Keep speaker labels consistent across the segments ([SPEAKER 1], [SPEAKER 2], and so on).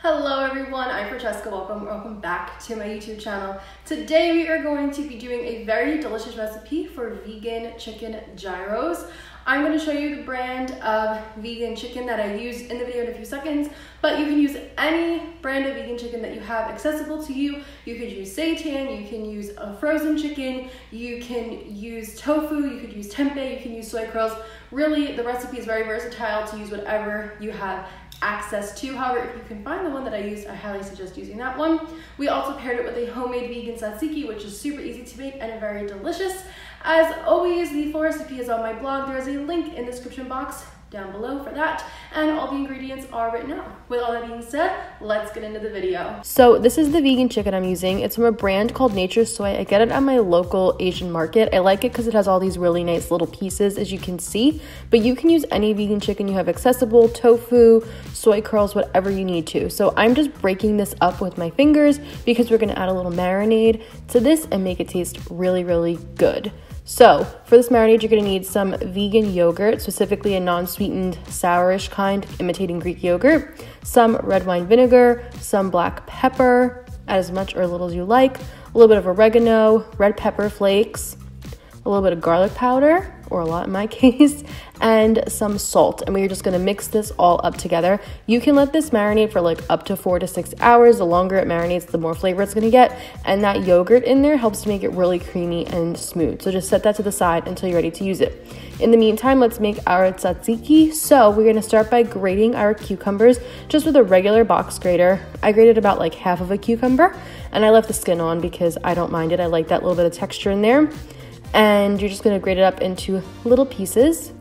[SPEAKER 1] Hello everyone, I'm Francesca. Welcome back to my YouTube channel. Today we are going to be doing a very delicious recipe for vegan chicken gyros. I'm going to show you the brand of vegan chicken that I use in the video in a few seconds, but you can use any brand of vegan chicken that you have accessible to you. You could use seitan, you can use a frozen chicken, you can use tofu, you could use tempeh, you can use soy curls. Really, the recipe is very versatile to use whatever you have access to. However, if you can find the one that I used, I highly suggest using that one. We also paired it with a homemade vegan tzatziki, which is super easy to make and very delicious. As always, the full recipe is on my blog. There is a link in the description box down below for that, and all the ingredients are written out. With all that being said, let's get into the video. So this is the vegan chicken I'm using. It's from a brand called Nature's Soy. I get it at my local Asian market. I like it because it has all these really nice little pieces, as you can see, but you can use any vegan chicken you have accessible, tofu, soy curls, whatever you need to. So I'm just breaking this up with my fingers because we're gonna add a little marinade to this and make it taste really, really good. So for this marinade, you're going to need some vegan yogurt, specifically a non-sweetened sourish kind, imitating Greek yogurt, some red wine vinegar, some black pepper, add as much or as little as you like, a little bit of oregano, red pepper flakes, a little bit of garlic powder, or a lot in my case, and some salt. And we're just gonna mix this all up together. You can let this marinate for like up to 4 to 6 hours. The longer it marinates, the more flavor it's gonna get. And that yogurt in there helps to make it really creamy and smooth. So just set that to the side until you're ready to use it. In the meantime, let's make our tzatziki. So we're gonna start by grating our cucumbers just with a regular box grater. I grated about like half of a cucumber and I left the skin on because I don't mind it. I like that little bit of texture in there. And you're just going to grate it up into little pieces.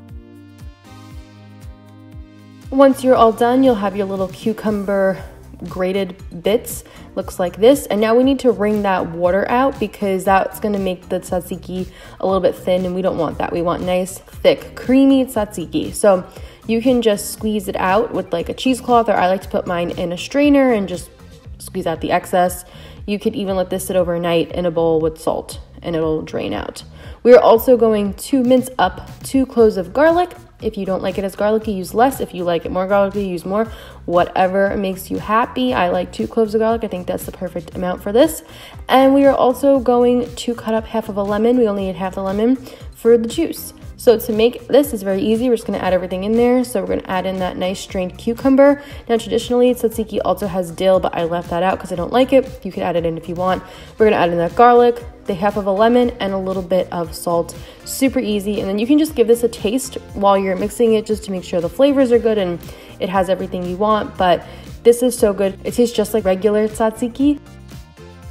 [SPEAKER 1] Once you're all done, you'll have your little cucumber grated bits. Looks like this. And now we need to wring that water out because that's going to make the tzatziki a little bit thin, and we don't want that. We want nice, thick, creamy tzatziki. So you can just squeeze it out with like a cheesecloth, or I like to put mine in a strainer and just squeeze out the excess. You could even let this sit overnight in a bowl with salt and it'll drain out. We're also going to mince up 2 cloves of garlic. If you don't like it as garlicky, use less. If you like it more garlicky, use more. Whatever makes you happy. I like 2 cloves of garlic. I think that's the perfect amount for this. And we are also going to cut up half of a lemon. We only need half the lemon for the juice. So to make this is very easy. We're just going to add everything in there. So we're going to add in that nice strained cucumber. Now traditionally tzatziki also has dill, but I left that out because I don't like it. You can add it in if you want. We're going to add in that garlic, the half of a lemon, and a little bit of salt. Super easy. And then you can just give this a taste while you're mixing it just to make sure the flavors are good and it has everything you want. But this is so good. It tastes just like regular tzatziki.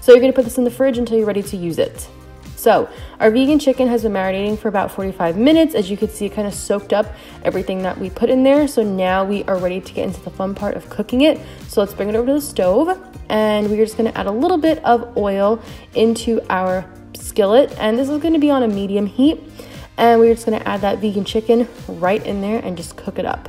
[SPEAKER 1] So you're going to put this in the fridge until you're ready to use it. So our vegan chicken has been marinating for about 45 minutes. As you can see, it kind of soaked up everything that we put in there. So now we are ready to get into the fun part of cooking it. So let's bring it over to the stove, and we're just going to add a little bit of oil into our skillet. And this is going to be on a medium heat. And we're just going to add that vegan chicken right in there and just cook it up.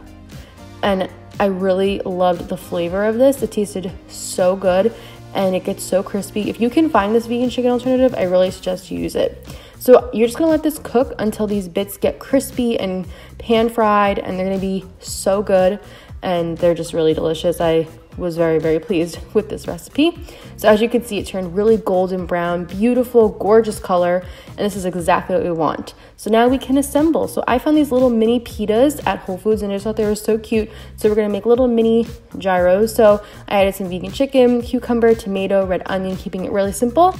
[SPEAKER 1] And I really loved the flavor of this. It tasted so good. And it gets so crispy. If you can find this vegan chicken alternative, I really suggest you use it. So you're just gonna let this cook until these bits get crispy and pan fried, and they're gonna be so good, and they're just really delicious. I was very, very pleased with this recipe. So as you can see, it turned really golden brown, beautiful, gorgeous color, and this is exactly what we want. So now we can assemble. So I found these little mini pitas at Whole Foods, and I just thought they were so cute. So we're gonna make little mini gyros. So I added some vegan chicken, cucumber, tomato, red onion, keeping it really simple.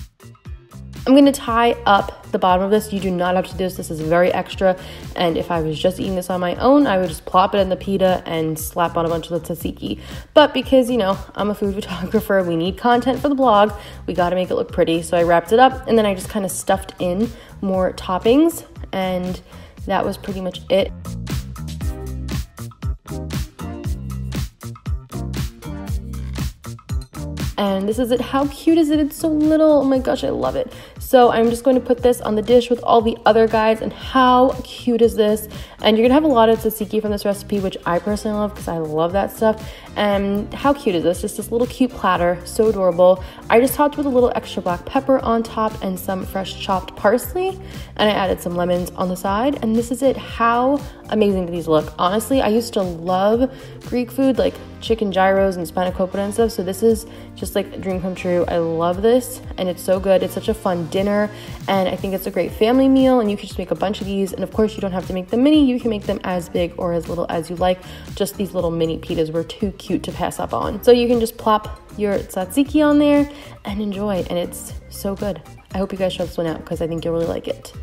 [SPEAKER 1] I'm going to tie up the bottom of this. You do not have to do this. This is very extra. And if I was just eating this on my own, I would just plop it in the pita and slap on a bunch of the tzatziki. But because, you know, I'm a food photographer, we need content for the blog, we got to make it look pretty. So I wrapped it up, and then I just kind of stuffed in more toppings, and that was pretty much it. And this is it. How cute is it? It's so little. Oh my gosh, I love it. So I'm just going to put this on the dish with all the other guys, and how cute is this? And you're gonna have a lot of tzatziki from this recipe, which I personally love because I love that stuff. And how cute is this? Just this little cute platter, so adorable. I just topped with a little extra black pepper on top and some fresh chopped parsley, and I added some lemons on the side, and this is it. How amazing do these look? Honestly, I used to love Greek food, like chicken gyros and spanakopita and stuff, so this is just like a dream come true. I love this, and it's so good. It's such a fun dinner, and I think it's a great family meal, and you can just make a bunch of these. And of course, you don't have to make them mini. You can make them as big or as little as you like. Just these little mini pitas were too cute to pass up on. So you can just plop your tzatziki on there and enjoy, and it's so good. I hope you guys try this one out because I think you'll really like it.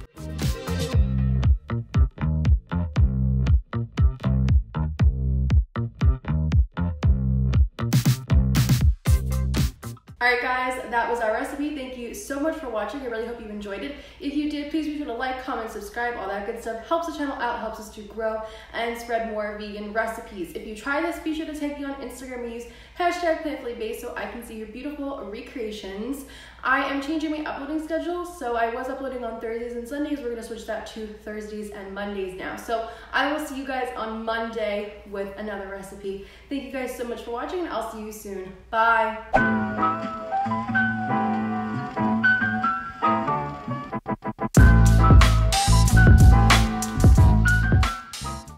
[SPEAKER 1] Alright guys, that was our recipe. Thank you so much for watching. I really hope you enjoyed it. If you did, please be sure to like, comment, subscribe, all that good stuff. Helps the channel out, helps us to grow and spread more vegan recipes. If you try this, be sure to tag me on Instagram and use hashtag plantifullybased so I can see your beautiful recreations. I am changing my uploading schedule, so I was uploading on Thursdays and Sundays. We're going to switch that to Thursdays and Mondays now. So I will see you guys on Monday with another recipe. Thank you guys so much for watching, and I'll see you soon. Bye.